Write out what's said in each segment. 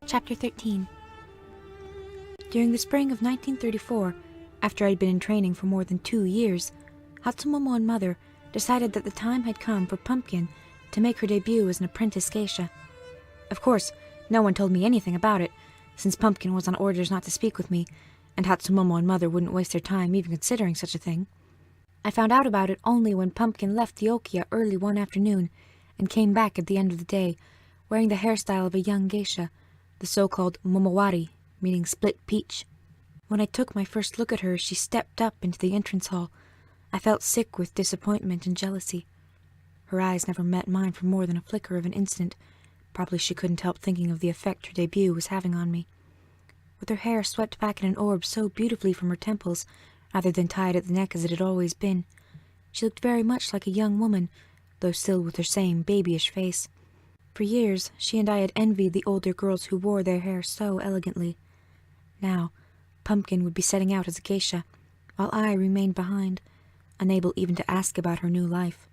Chapter 13. During the spring of 1934, after I'd been in training for more than 2 years, Hatsumomo and Mother decided that the time had come for Pumpkin to make her debut as an apprentice geisha. Of course, no one told me anything about it, since Pumpkin was on orders not to speak with me, and Hatsumomo and Mother wouldn't waste their time even considering such a thing. I found out about it only when Pumpkin left the Okiya early one afternoon and came back at the end of the day, wearing the hairstyle of a young geisha, the so-called momowari, meaning split peach. When I took my first look at her as she stepped up into the entrance hall, I felt sick with disappointment and jealousy. Her eyes never met mine for more than a flicker of an instant. Probably she couldn't help thinking of the effect her debut was having on me. With her hair swept back in an orb so beautifully from her temples, rather than tied at the neck as it had always been, she looked very much like a young woman, though still with her same babyish face. For years, she and I had envied the older girls who wore their hair so elegantly. Now, Pumpkin would be setting out as a geisha, while I remained behind, unable even to ask about her new life.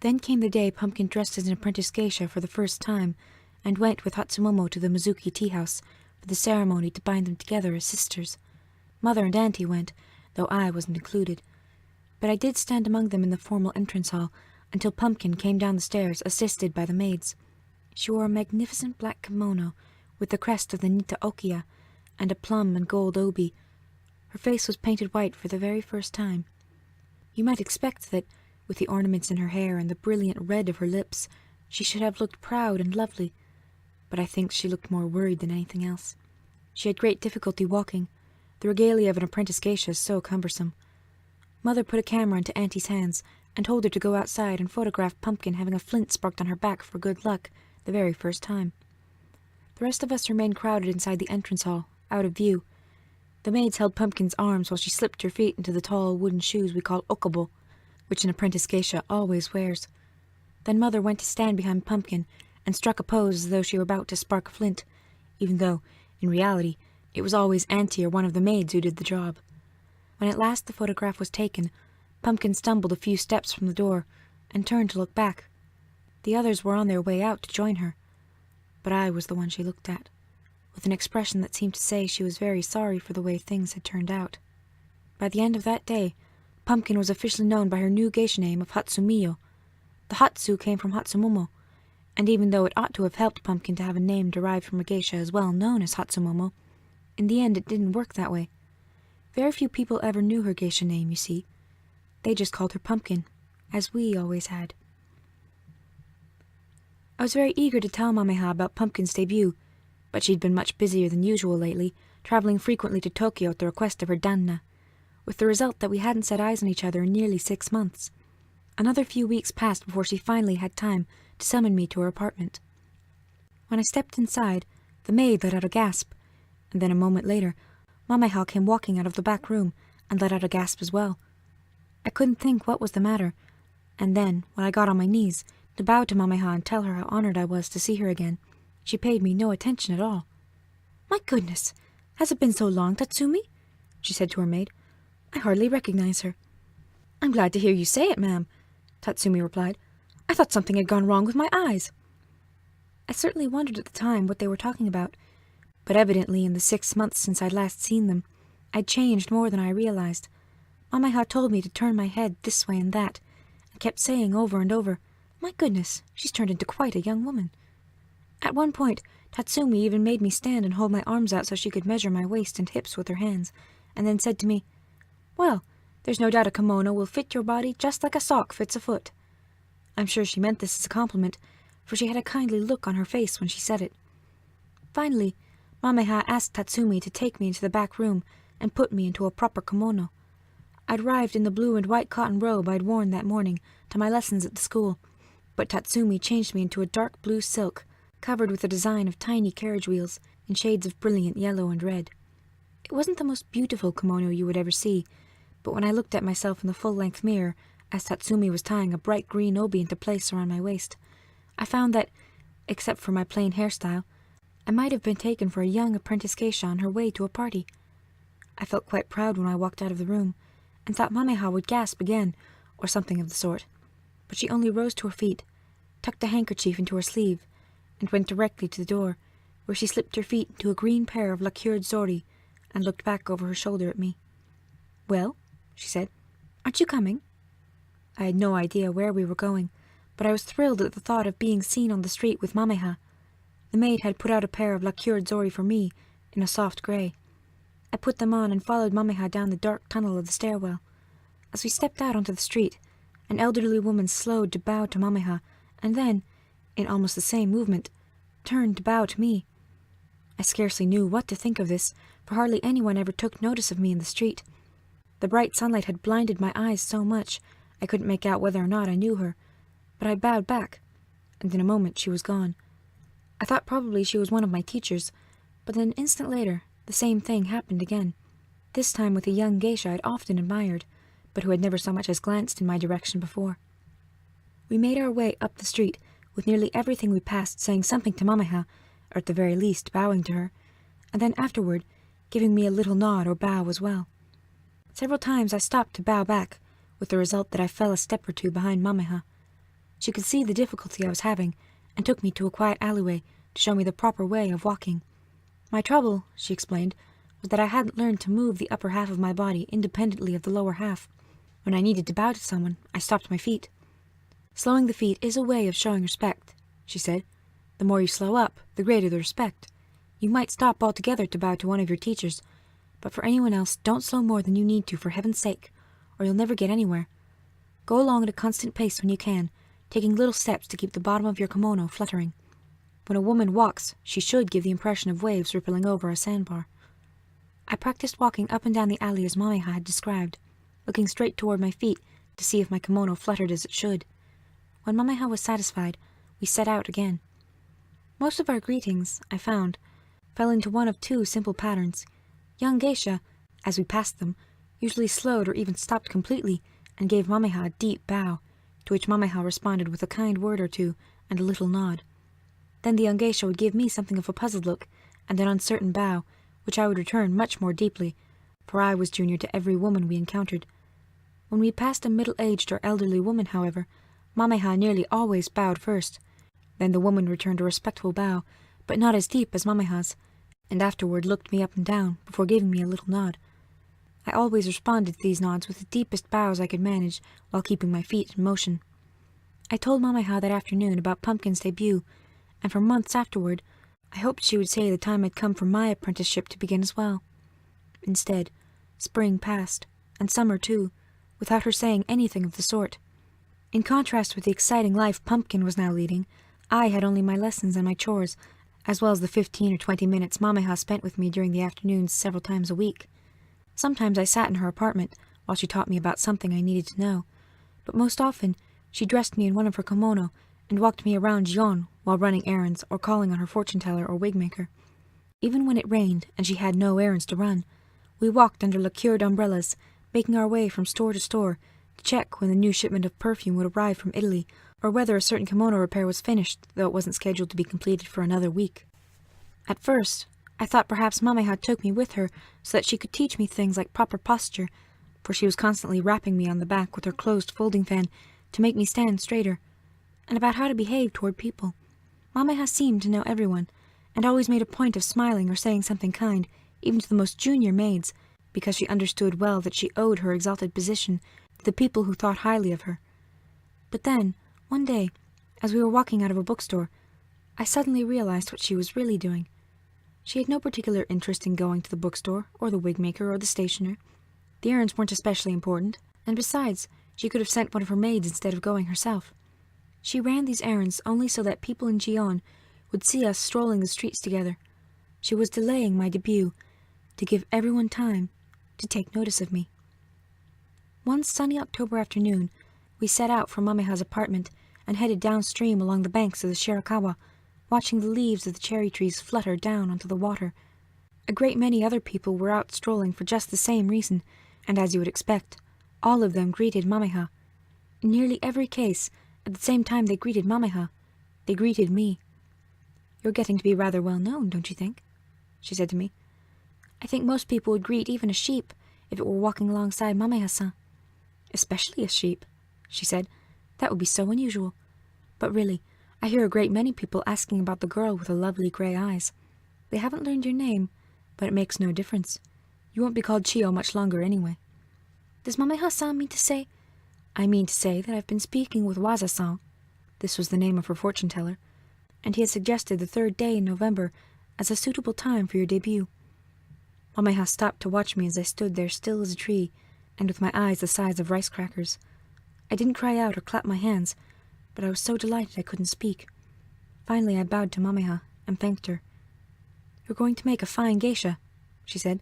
Then came the day Pumpkin dressed as an apprentice geisha for the first time, and went with Hatsumomo to the Mizuki tea house for the ceremony to bind them together as sisters. Mother and Auntie went, though I wasn't included. But I did stand among them in the formal entrance hall, until Pumpkin came down the stairs assisted by the maids. She wore a magnificent black kimono with the crest of the Nita Okiya and a plum and gold obi. Her face was painted white for the very first time. You might expect that, with the ornaments in her hair and the brilliant red of her lips, she should have looked proud and lovely, but I think she looked more worried than anything else. She had great difficulty walking. The regalia of an apprentice geisha is so cumbersome. Mother put a camera into Auntie's hands and told her to go outside and photograph Pumpkin having a flint sparked on her back for good luck the very first time. The rest of us remained crowded inside the entrance hall, out of view. The maids held Pumpkin's arms while she slipped her feet into the tall wooden shoes we call okabo, which an apprentice geisha always wears. Then Mother went to stand behind Pumpkin and struck a pose as though she were about to spark a flint, even though, in reality, it was always Auntie or one of the maids who did the job. When at last the photograph was taken, Pumpkin stumbled a few steps from the door and turned to look back. The others were on their way out to join her, but I was the one she looked at, with an expression that seemed to say she was very sorry for the way things had turned out. By the end of that day, Pumpkin was officially known by her new geisha name of Hatsumiyo. The Hatsu came from Hatsumomo, and even though it ought to have helped Pumpkin to have a name derived from a geisha as well known as Hatsumomo, in the end it didn't work that way. Very few people ever knew her geisha name, you see. They just called her Pumpkin, as we always had. I was very eager to tell Mameha about Pumpkin's debut, but she'd been much busier than usual lately, traveling frequently to Tokyo at the request of her Danna, with the result that we hadn't set eyes on each other in nearly 6 months. Another few weeks passed before she finally had time to summon me to her apartment. When I stepped inside, the maid let out a gasp, and then a moment later, Mameha came walking out of the back room and let out a gasp as well. I couldn't think what was the matter, and then, when I got on my knees to bow to Mameha and tell her how honored I was to see her again, she paid me no attention at all. "My goodness, has it been so long, Tatsumi?" she said to her maid. "I hardly recognize her." "I'm glad to hear you say it, ma'am," Tatsumi replied. "I thought something had gone wrong with my eyes." I certainly wondered at the time what they were talking about, but evidently in the 6 months since I'd last seen them, I'd changed more than I realized. Mameha told me to turn my head this way and that, and kept saying over and over, "My goodness, she's turned into quite a young woman." At one point, Tatsumi even made me stand and hold my arms out so she could measure my waist and hips with her hands, and then said to me, "Well, there's no doubt a kimono will fit your body just like a sock fits a foot." I'm sure she meant this as a compliment, for she had a kindly look on her face when she said it. Finally, Mameha asked Tatsumi to take me into the back room and put me into a proper kimono. I'd arrived in the blue and white cotton robe I'd worn that morning to my lessons at the school, but Tatsumi changed me into a dark blue silk, covered with a design of tiny carriage wheels in shades of brilliant yellow and red. It wasn't the most beautiful kimono you would ever see, but when I looked at myself in the full-length mirror, as Tatsumi was tying a bright green obi into place around my waist, I found that, except for my plain hairstyle, I might have been taken for a young apprentice geisha on her way to a party. I felt quite proud when I walked out of the room, and thought Mameha would gasp again, or something of the sort, but she only rose to her feet, tucked a handkerchief into her sleeve, and went directly to the door, where she slipped her feet into a green pair of lacquered zori and looked back over her shoulder at me. "Well," she said, "aren't you coming?" I had no idea where we were going, but I was thrilled at the thought of being seen on the street with Mameha. The maid had put out a pair of lacquered zori for me, in a soft grey. I put them on and followed Mameha down the dark tunnel of the stairwell. As we stepped out onto the street, an elderly woman slowed to bow to Mameha, and then, in almost the same movement, turned to bow to me. I scarcely knew what to think of this, for hardly anyone ever took notice of me in the street. The bright sunlight had blinded my eyes so much I couldn't make out whether or not I knew her, but I bowed back, and in a moment she was gone. I thought probably she was one of my teachers, but then an instant later the same thing happened again, this time with a young geisha I'd often admired, but who had never so much as glanced in my direction before. We made our way up the street, with nearly everything we passed saying something to Mameha, or at the very least bowing to her, and then afterward giving me a little nod or bow as well. Several times I stopped to bow back, with the result that I fell a step or two behind Mameha. She could see the difficulty I was having, and took me to a quiet alleyway to show me the proper way of walking. My trouble, she explained, was that I hadn't learned to move the upper half of my body independently of the lower half. When I needed to bow to someone, I stopped my feet. "Slowing the feet is a way of showing respect," she said. "The more you slow up, the greater the respect. You might stop altogether to bow to one of your teachers, but for anyone else, don't slow more than you need to for heaven's sake, or you'll never get anywhere. Go along at a constant pace when you can, taking little steps to keep the bottom of your kimono fluttering. When a woman walks, she should give the impression of waves rippling over a sandbar." I practiced walking up and down the alley as Mameha had described, looking straight toward my feet to see if my kimono fluttered as it should. When Mameha was satisfied, we set out again. Most of our greetings, I found, fell into one of two simple patterns. Young geisha, as we passed them, usually slowed or even stopped completely and gave Mameha a deep bow, to which Mameha responded with a kind word or two and a little nod. Then the young geisha would give me something of a puzzled look and an uncertain bow, which I would return much more deeply, for I was junior to every woman we encountered. When we passed a middle-aged or elderly woman, however, Mameha nearly always bowed first. Then the woman returned a respectful bow, but not as deep as Mameha's, and afterward looked me up and down before giving me a little nod. I always responded to these nods with the deepest bows I could manage while keeping my feet in motion. I told Mameha that afternoon about Pumpkin's debut, and for months afterward I hoped she would say the time had come for my apprenticeship to begin as well. Instead, spring passed, and summer too, without her saying anything of the sort. In contrast with the exciting life Pumpkin was now leading, I had only my lessons and my chores, as well as the 15 or 20 minutes Mameha spent with me during the afternoons several times a week. Sometimes I sat in her apartment while she taught me about something I needed to know, but most often she dressed me in one of her kimono and walked me around Gion while running errands or calling on her fortune-teller or wig-maker. Even when it rained and she had no errands to run, we walked under lacquered umbrellas, making our way from store to store to check when the new shipment of perfume would arrive from Italy, or whether a certain kimono repair was finished, though it wasn't scheduled to be completed for another week. At first, I thought perhaps Mameha took me with her so that she could teach me things like proper posture, for she was constantly rapping me on the back with her closed folding fan to make me stand straighter, and about how to behave toward people. Mameha seemed to know everyone, and always made a point of smiling or saying something kind, even to the most junior maids, because she understood well that she owed her exalted position to the people who thought highly of her. But then, one day, as we were walking out of a bookstore, I suddenly realized what she was really doing. She had no particular interest in going to the bookstore, or the wig-maker, or the stationer. The errands weren't especially important, and besides, she could have sent one of her maids instead of going herself. She ran these errands only so that people in Gion would see us strolling the streets together. She was delaying my debut, to give everyone time to take notice of me. One sunny October afternoon, we set out from Mameha's apartment and headed downstream along the banks of the Shirakawa, watching the leaves of the cherry trees flutter down onto the water. A great many other people were out strolling for just the same reason, and as you would expect, all of them greeted Mameha. In nearly every case, at the same time they greeted Mameha, they greeted me. "You're getting to be rather well known, don't you think?" she said to me. "I think most people would greet even a sheep if it were walking alongside Mameha-san." "Especially a sheep," she said. "That would be so unusual. But really, I hear a great many people asking about the girl with the lovely grey eyes." They haven't learned your name, but it makes no difference. You won't be called Chio much longer anyway. Does Mameha-san mean to say? I mean to say that I've been speaking with Waza-san. This was the name of her fortune-teller, and he had suggested the 3rd day in November as a suitable time for your debut. Mameha stopped to watch me as I stood there still as a tree, and with my eyes the size of rice crackers. I didn't cry out or clap my hands, but I was so delighted I couldn't speak. Finally I bowed to Mameha and thanked her. You're going to make a fine geisha, she said,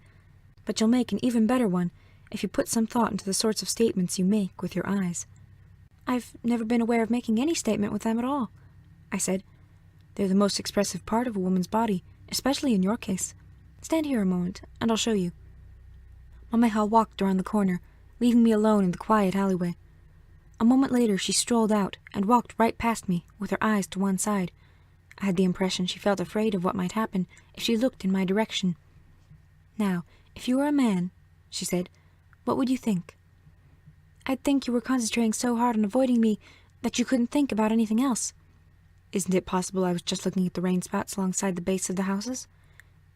but you'll make an even better one if you put some thought into the sorts of statements you make with your eyes. I've never been aware of making any statement with them at all, I said. They're the most expressive part of a woman's body, especially in your case. Stand here a moment, and I'll show you. Mameha walked around the corner, leaving me alone in the quiet alleyway. A moment later she strolled out and walked right past me with her eyes to one side. I had the impression she felt afraid of what might happen if she looked in my direction. Now, if you were a man, she said, what would you think? I'd think you were concentrating so hard on avoiding me that you couldn't think about anything else. Isn't it possible I was just looking at the rain spots alongside the base of the houses?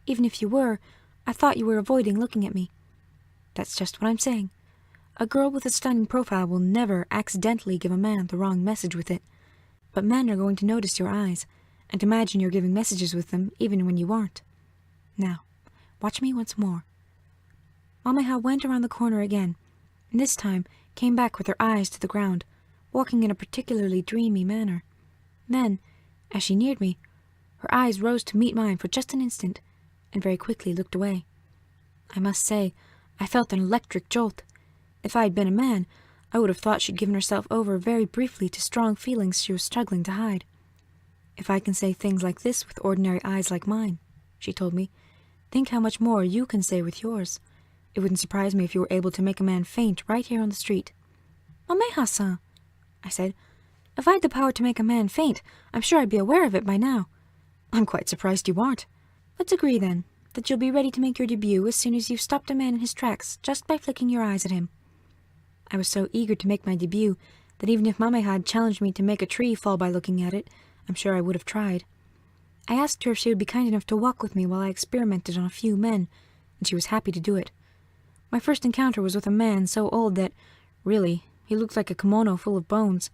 Even if you were, I thought you were avoiding looking at me. That's just what I'm saying. A girl with a stunning profile will never accidentally give a man the wrong message with it. But men are going to notice your eyes, and imagine you're giving messages with them even when you aren't. Now, watch me once more. Mameha went around the corner again, and this time came back with her eyes to the ground, walking in a particularly dreamy manner. Then, as she neared me, her eyes rose to meet mine for just an instant, and very quickly looked away. I must say, I felt an electric jolt. If I had been a man, I would have thought she'd given herself over very briefly to strong feelings she was struggling to hide. If I can say things like this with ordinary eyes like mine, she told me, think how much more you can say with yours. It wouldn't surprise me if you were able to make a man faint right here on the street. Mameha-san, I said, if I had the power to make a man faint, I'm sure I'd be aware of it by now. I'm quite surprised you aren't. Let's agree, then, that you'll be ready to make your debut as soon as you've stopped a man in his tracks just by flicking your eyes at him. I was so eager to make my debut that even if Mameha had challenged me to make a tree fall by looking at it, I'm sure I would have tried. I asked her if she would be kind enough to walk with me while I experimented on a few men, and she was happy to do it. My first encounter was with a man so old that, really, he looked like a kimono full of bones.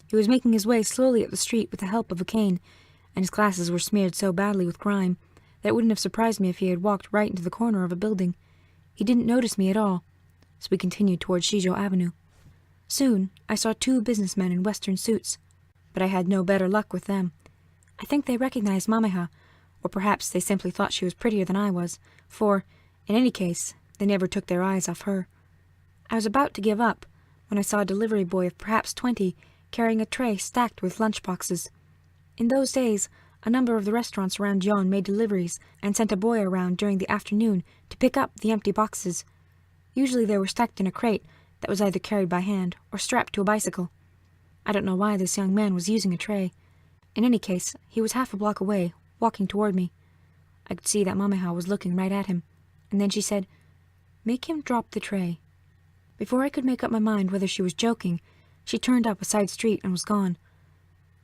He was making his way slowly up the street with the help of a cane, and his glasses were smeared so badly with grime that it wouldn't have surprised me if he had walked right into the corner of a building. He didn't notice me at all, so we continued toward Shijo Avenue. Soon, I saw 2 businessmen in western suits, but I had no better luck with them. I think they recognized Mameha, or perhaps they simply thought she was prettier than I was, for, in any case, they never took their eyes off her. I was about to give up when I saw a delivery boy of perhaps 20 carrying a tray stacked with lunch boxes. In those days, a number of the restaurants around Gion made deliveries and sent a boy around during the afternoon to pick up the empty boxes. Usually they were stacked in a crate that was either carried by hand or strapped to a bicycle. I don't know why this young man was using a tray. In any case, he was half a block away, walking toward me. I could see that Mameha was looking right at him, and then she said, "Make him drop the tray." Before I could make up my mind whether she was joking, she turned up a side street and was gone.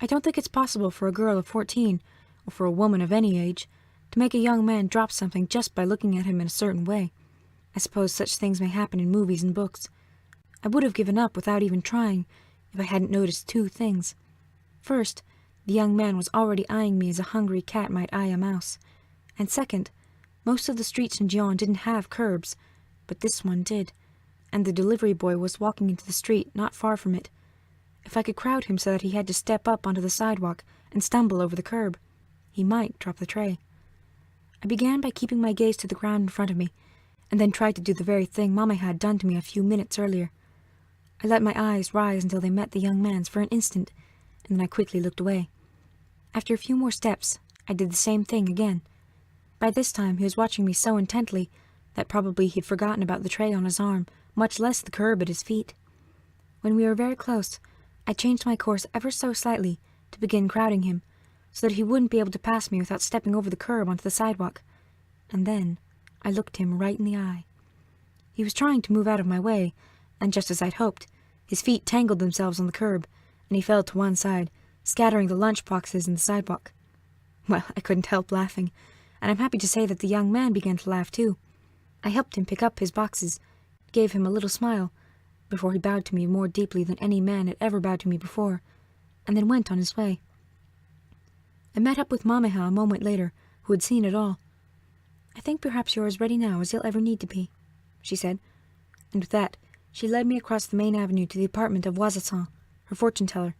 I don't think it's possible for a girl of 14, or for a woman of any age, to make a young man drop something just by looking at him in a certain way. I suppose such things may happen in movies and books. I would have given up without even trying if I hadn't noticed 2 things. First, the young man was already eyeing me as a hungry cat might eye a mouse. And second, most of the streets in Gion didn't have curbs, but this one did, and the delivery boy was walking into the street not far from it. If I could crowd him so that he had to step up onto the sidewalk and stumble over the curb, he might drop the tray. I began by keeping my gaze to the ground in front of me, and then tried to do the very thing Mameha had done to me a few minutes earlier. I let my eyes rise until they met the young man's for an instant, and then I quickly looked away. After a few more steps, I did the same thing again. By this time he was watching me so intently that probably he'd forgotten about the tray on his arm, much less the curb at his feet. When we were very close, I changed my course ever so slightly to begin crowding him, so that he wouldn't be able to pass me without stepping over the curb onto the sidewalk. And then I looked him right in the eye. He was trying to move out of my way, and just as I'd hoped, his feet tangled themselves on the curb, and he fell to one side, scattering the lunch boxes in the sidewalk. Well, I couldn't help laughing. and I'm happy to say that the young man began to laugh too. I helped him pick up his boxes, gave him a little smile, before he bowed to me more deeply than any man had ever bowed to me before, and then went on his way. I met up with Mamaha a moment later, who had seen it all. "I think perhaps you're as ready now as you'll ever need to be," she said, and with that she led me across the main avenue to the apartment of Wazassan, her fortune-teller,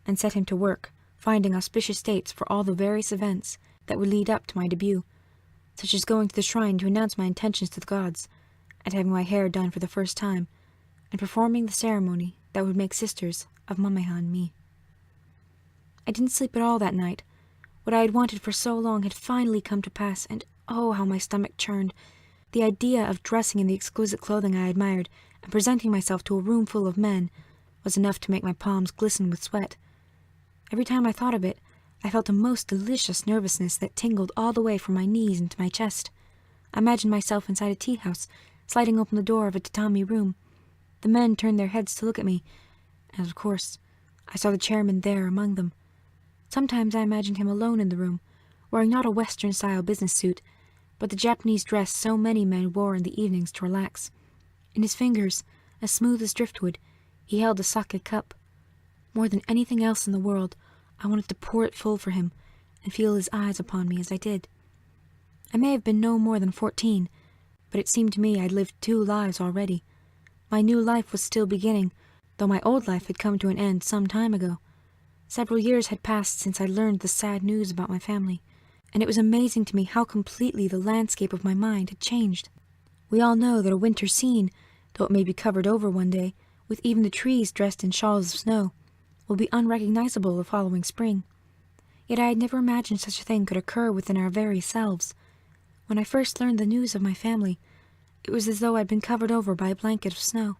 and set him to work, finding auspicious dates for all the various events that would lead up to my debut, such as going to the shrine to announce my intentions to the gods, and having my hair done for the first time, and performing the ceremony that would make sisters of Mamaha and me. I didn't sleep at all that night. What I had wanted for so long had finally come to pass, and oh, how my stomach churned. The idea of dressing in the exquisite clothing I admired and presenting myself to a room full of men was enough to make my palms glisten with sweat. Every time I thought of it, I felt a most delicious nervousness that tingled all the way from my knees into my chest. I imagined myself inside a tea house, sliding open the door of a tatami room. The men turned their heads to look at me, and of course, I saw the chairman there among them. Sometimes I imagined him alone in the room, wearing not a Western-style business suit, but the Japanese dress so many men wore in the evenings to relax. In his fingers, as smooth as driftwood, he held a sake cup. More than anything else in the world, I wanted to pour it full for him and feel his eyes upon me as I did. I may have been no more than 14, but it seemed to me I'd lived 2 lives already. My new life was still beginning, though my old life had come to an end some time ago. Several years had passed since I learned the sad news about my family, and it was amazing to me how completely the landscape of my mind had changed. We all know that a winter scene, though it may be covered over one day, with even the trees dressed in shawls of snow, will be unrecognizable the following spring. Yet I had never imagined such a thing could occur within our very selves. When I first learned the news of my family, it was as though I'd been covered over by a blanket of snow.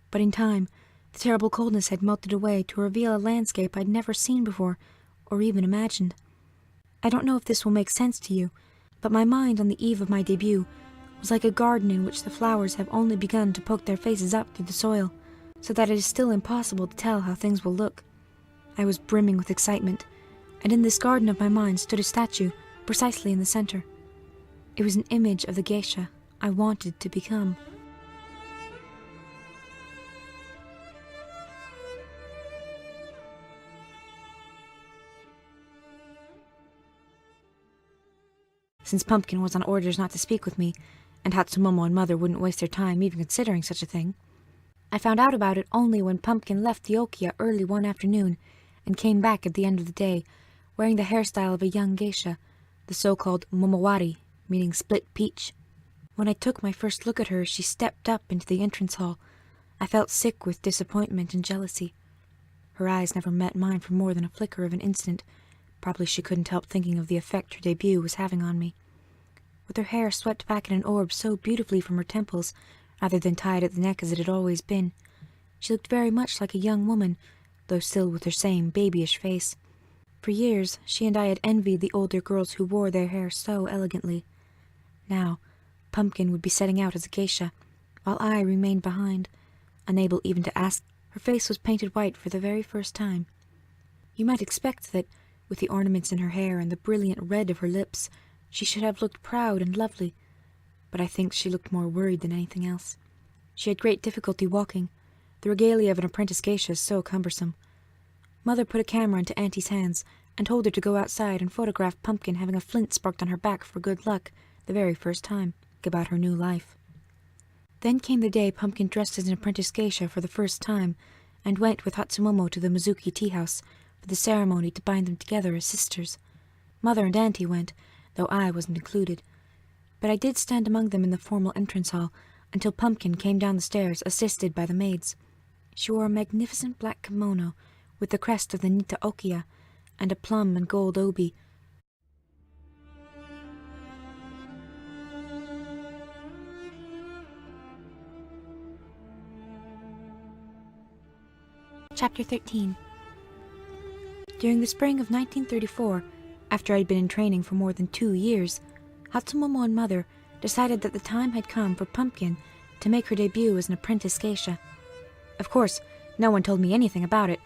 But in time, the terrible coldness had melted away to reveal a landscape I'd never seen before, or even imagined. I don't know if this will make sense to you, but my mind on the eve of my debut was like a garden in which the flowers have only begun to poke their faces up through the soil, so that it is still impossible to tell how things will look. I was brimming with excitement, and in this garden of my mind stood a statue, precisely in the center. It was an image of the geisha I wanted to become. Since Pumpkin was on orders not to speak with me, and Hatsumomo and Mother wouldn't waste their time even considering such a thing, I found out about it only when Pumpkin left the Okiya early one afternoon and came back at the end of the day, wearing the hairstyle of a young geisha, the so-called momowari, meaning split peach. When I took my first look at her as she stepped up into the entrance hall, I felt sick with disappointment and jealousy. Her eyes never met mine for more than a flicker of an instant. Probably she couldn't help thinking of the effect her debut was having on me. With her hair swept back in an orb so beautifully from her temples, rather than tied at the neck as it had always been, she looked very much like a young woman, though still with her same babyish face. For years, she and I had envied the older girls who wore their hair so elegantly. Now, Pumpkin would be setting out as a geisha, while I remained behind, unable even to ask. Her face was painted white for the very first time. You might expect that, with the ornaments in her hair and the brilliant red of her lips, she should have looked proud and lovely, but I think she looked more worried than anything else. She had great difficulty walking. The regalia of an apprentice geisha is so cumbersome. Mother put a camera into Auntie's hands and told her to go outside and photograph Pumpkin having a flint sparked on her back for good luck the very first time, about her new life. Then came the day Pumpkin dressed as an apprentice geisha for the first time and went with Hatsumomo to the Mizuki tea house for the ceremony to bind them together as sisters. Mother and Auntie went, though I wasn't included. But I did stand among them in the formal entrance hall until Pumpkin came down the stairs assisted by the maids. She wore a magnificent black kimono with the crest of the Nita Okiya and a plum and gold obi. Chapter 13. During the spring of 1934, after I'd been in training for more than 2 years, Hatsumomo and Mother decided that the time had come for Pumpkin to make her debut as an apprentice geisha. Of course, no one told me anything about it,